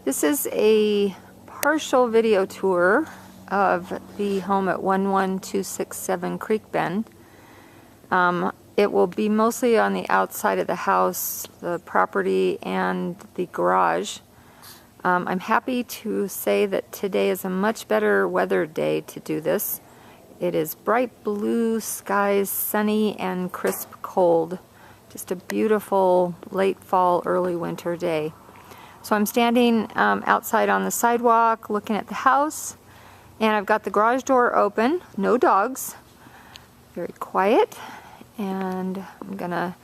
This is a partial video tour of the home at 11267 Creekbend. It will be mostly on the outside of the house, the property, and the garage. I'm happy to say that today is a much better weather day to do this. It is bright blue skies, sunny and crisp cold. Just a beautiful late fall, early winter day. So I'm standing outside on the sidewalk looking at the house, and I've got the garage door open, no dogs, very quiet, and I'm gonna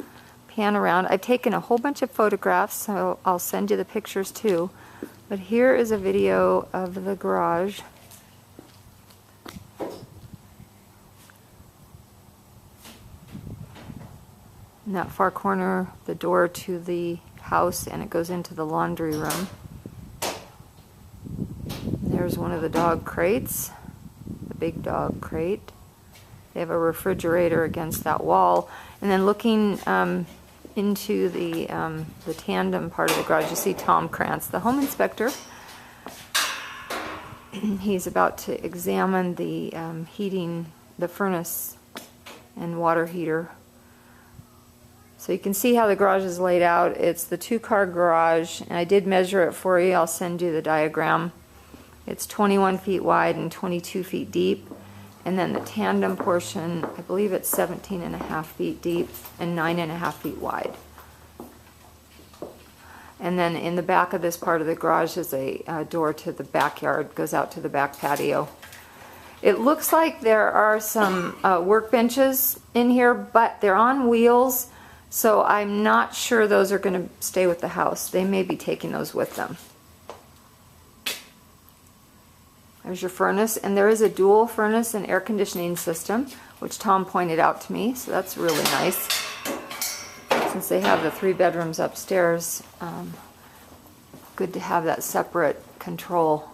pan around. I've taken a whole bunch of photographs, so I'll send you the pictures too. But here is a video of the garage. In that far corner, the door to the house, and it goes into the laundry room. There's one of the dog crates, the big dog crate. They have a refrigerator against that wall. And then looking into the tandem part of the garage, you see Tom Krantz, the home inspector. He's about to examine the heating, the furnace and water heater. So you can see how the garage is laid out. It's the two-car garage, and I did measure it for you. I'll send you the diagram. It's 21 feet wide and 22 feet deep. And then the tandem portion, I believe it's 17.5 feet deep and 9.5 feet wide. And then in the back of this part of the garage is a door to the backyard, goes out to the back patio. It looks like there are some workbenches in here, but they're on wheels. So I'm not sure those are going to stay with the house. They may be taking those with them. There's your furnace, and there is a dual furnace and air conditioning system, which Tom pointed out to me, so that's really nice. Since they have the 3 bedrooms upstairs, good to have that separate control.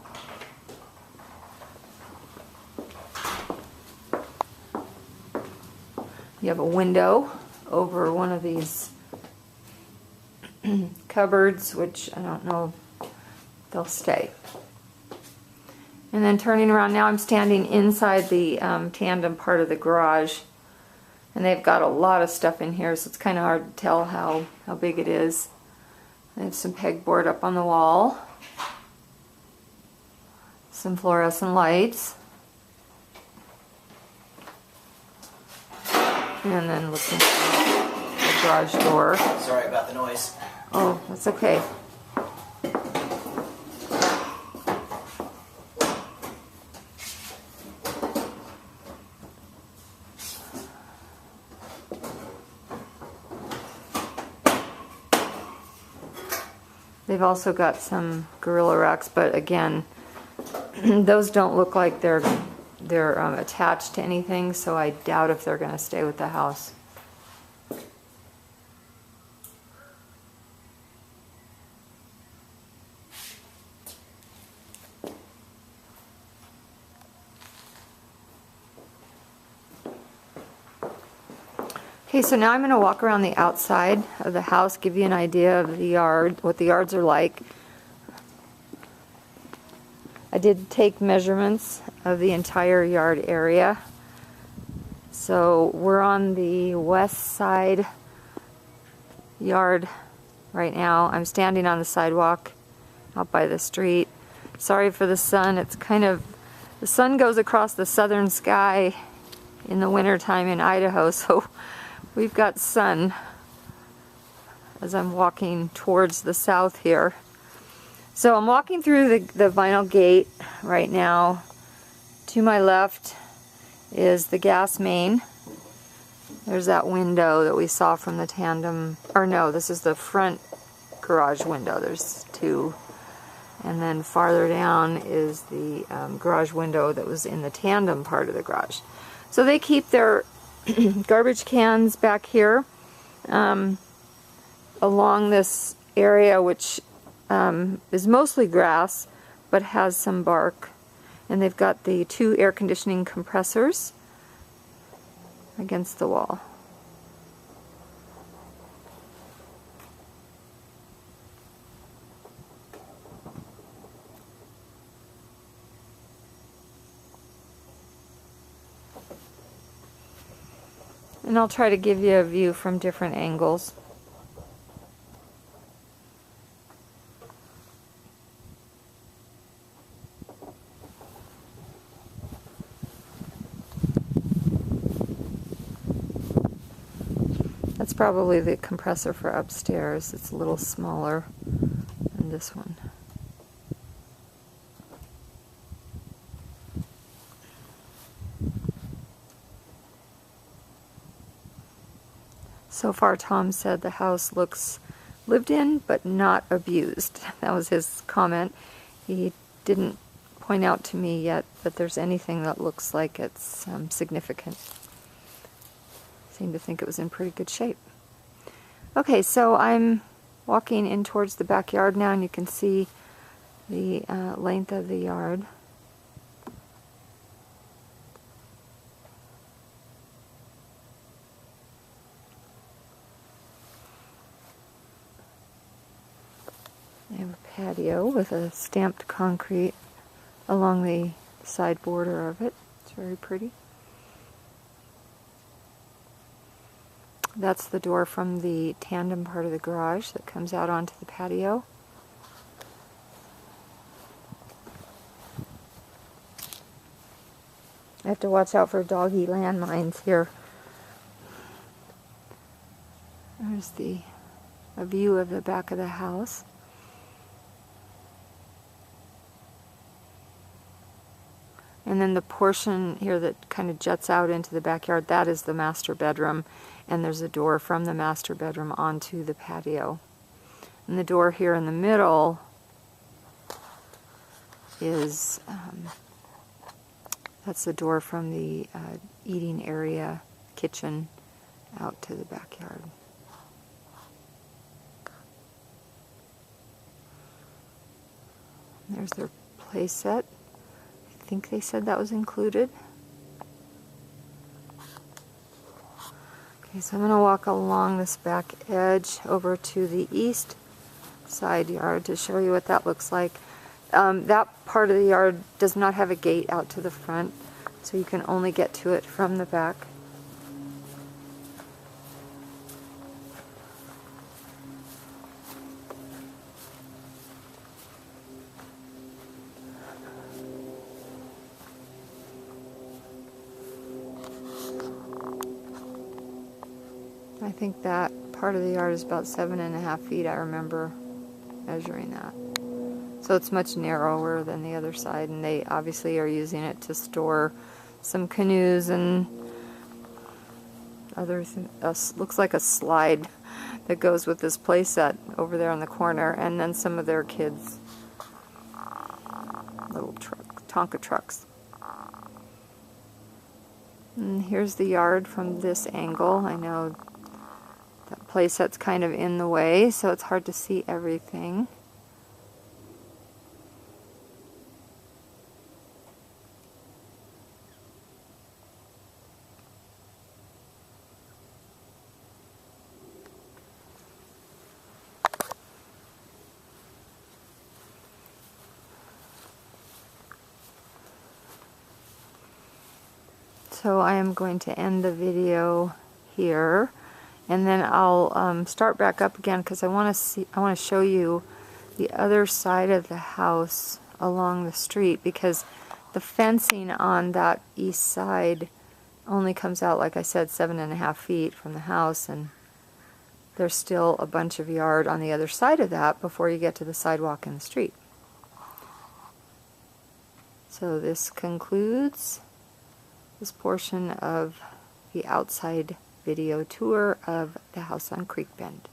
You have a window over one of these cupboards, which I don't know if they'll stay. And then turning around now, I'm standing inside the tandem part of the garage, and they've got a lot of stuff in here, so it's kind of hard to tell how big it is. They have some pegboard up on the wall, some fluorescent lights. And then looking at the garage door. Sorry about the noise. Oh, that's okay. They've also got some gorilla racks, but again, those don't look like they're attached to anything, so I doubt if they're going to stay with the house. Okay, so now I'm going to walk around the outside of the house, give you an idea of the yard, what the yards are like. I did take measurements of the entire yard area. So we're on the west side yard right now. I'm standing on the sidewalk out by the street. Sorry for the sun. It's kind of, the sun goes across the southern sky in the wintertime in Idaho, so we've got sun as I'm walking towards the south here. So I'm walking through the vinyl gate right now. To my left is the gas main. There's that window that we saw from the tandem, or no, this is the front garage window. There's 2. And then farther down is the garage window that was in the tandem part of the garage. So they keep their garbage cans back here along this area, which is mostly grass but has some bark. And they've got the 2 air conditioning compressors against the wall. And I'll try to give you a view from different angles. That's probably the compressor for upstairs. It's a little smaller than this one. So far, Tom said the house looks lived in but not abused. That was his comment. He didn't point out to me yet that there's anything that looks like it's significant. Seemed to think it was in pretty good shape. Okay, so I'm walking in towards the backyard now, and you can see the length of the yard. I have a patio with a stamped concrete along the side border of it. It's very pretty. That's the door from the tandem part of the garage that comes out onto the patio. I have to watch out for doggy landmines here. There's a view of the back of the house. And then the portion here that kind of juts out into the backyard, that is the master bedroom. And there's a door from the master bedroom onto the patio. And the door here in the middle is, that's the door from the eating area, kitchen, out to the backyard. There's their play set. I think they said that was included. Okay, so I'm going to walk along this back edge over to the east side yard to show you what that looks like. That part of the yard does not have a gate out to the front, so you can only get to it from the back. I think that part of the yard is about 7.5 feet. I remember measuring that. So it's much narrower than the other side, and they obviously are using it to store some canoes and other things. Looks like a slide that goes with this play set over there in the corner, and then some of their kids' little Tonka trucks. And here's the yard from this angle. I know that play set's kind of in the way, so it's hard to see everything. So I am going to end the video here, and then I'll start back up again because I want to show you the other side of the house along the street, because the fencing on that east side only comes out, like I said, 7.5 feet from the house, and there's still a bunch of yard on the other side of that before you get to the sidewalk and the street. So this concludes this portion of the outside video tour of the house on Creekbend.